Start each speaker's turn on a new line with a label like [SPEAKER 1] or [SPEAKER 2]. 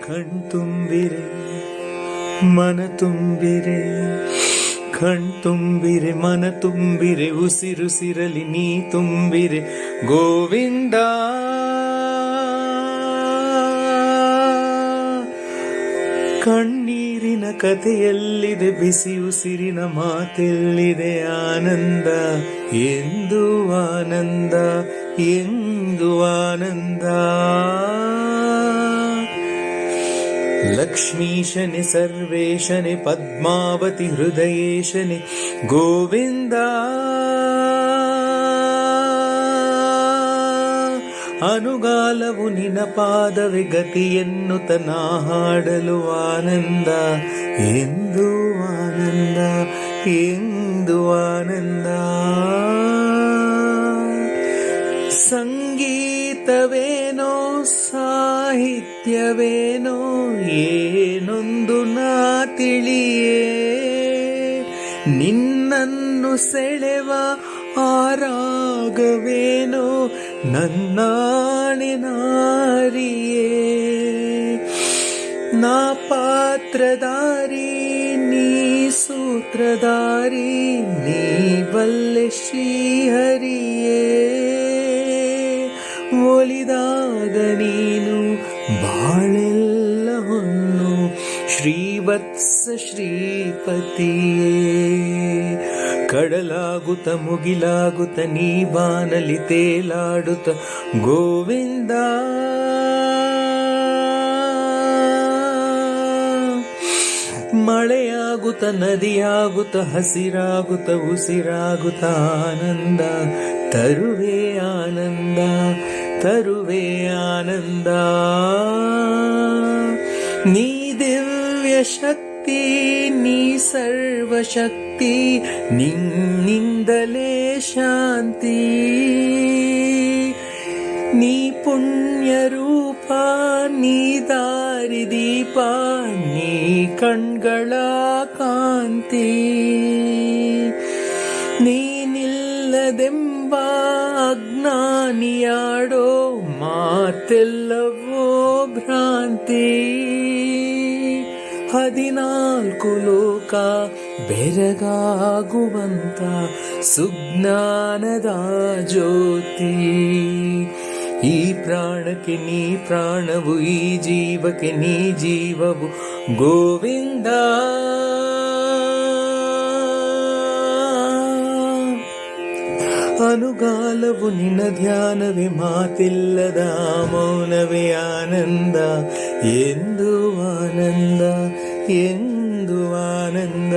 [SPEAKER 1] ಕಣ್ತುಂಬಿರೆ ಮನ ತುಂಬಿರೆ, ಕಣ್ತುಂಬಿರೆ ಮನ ತುಂಬಿರೆ, ಉಸಿರುಸಿರಲಿ ನೀ ತುಂಬಿರೆ ಗೋವಿಂದ. ಕಣ್ಣೀರಿನ ಕಥೆಯಲ್ಲಿದೆ, ಬಿಸಿ ಉಸಿರಿನ ಮಾತೆಲ್ಲಿದೆ ಆನಂದ, ಎಂದು ಆನಂದ, ಎಂದು ಆನಂದ. ಲಕ್ಷ್ಮೀಶನೆ ಸರ್ವೇಶನೆ ಪದ್ಮಾವತಿ ಹೃದಯೇಶನೆ ಗೋವಿಂದ. ಅನುಗಾಲವು ನಿನ ಪಾದವೇ ಗತಿ ಎನ್ನುತ್ತ ನಾ ಹಾಡಲು ಆನಂದ, ಎಂದು ಆನಂದ, ಎಂದು ಆನಂದ. ಸಂಗೀತವೇನೋ ಸಾಹಿತ್ಯವೇನೋ ಏನೊಂದು ನಾ ತಿಳಿಯೇ, ನಿನ್ನನ್ನು ಸೆಳೆವ ಆರಾಗವೇನೋ ನನ್ನಾಣೆ ನಾರಿಯೇ. ನಾ ಪಾತ್ರಧಾರಿ ನೀ ಸೂತ್ರಧಾರಿ, ನೀ ಬಲ್ಲೆ ಶ್ರೀಹರಿಯೇ. ಒಲಿದಾಗ ನೀನು ಬಾಳೆಲ್ಲ ಹೊನ್ನು, ಶ್ರೀವತ್ಸ ಶ್ರೀಪತಿಯೇ. ಕಡಲಾಗುತ್ತ ಮುಗಿಲಾಗುತ್ತ ನೀ ಬಾನಲಿ ತೇಲಾಡುತ್ತ ಗೋವಿಂದ. ಮಳೆಯಾಗುತ್ತ ನದಿಯಾಗುತ್ತ ಹಸಿರಾಗುತ್ತ ಉಸಿರಾಗುತ್ತ ಆನಂದ, ತರುವೆ ಆನಂದ, ತರುವೆ ಆನಂದ. ನೀ ದಿವ್ಯ ಶಕ್ತಿ, ನೀ ಸರ್ವಶಕ್ತಿ, ನಿನ್ನಿಂದಲೇ ಶಾಂತಿ. ನೀ ಪುಣ್ಯ ರೂಪ, ನೀ ದಾರಿದೀಪ, ನೀ ಕಣ್ಗಳ ಕಾಂತಿ. ನೀನಿಲ್ಲದೆಂಬ ಅಜ್ಞಾನಿಯಾಡೋ ಮಾತೆಲ್ಲವೋ ಭ್ರಾಂತಿ. 14 ಲೋಕ ಬೆರಗಾಗುವಂತ ಸುಜ್ಞಾನದ ಜ್ಯೋತಿ. ಈ ಪ್ರಾಣಕ್ಕೆ ನೀ ಪ್ರಾಣವು, ಈ ಜೀವಕ್ಕೆ ನೀ ಜೀವವು ಗೋವಿಂದ. ಅನುಗಾಲವು ನಿನ್ನ ಧ್ಯಾನವೇ, ಮಾತಿಲ್ಲದ ಮೌನವೇ ಆನಂದ, ಎಂದು ಆನಂದ, ಎಂದು ಆನಂದ.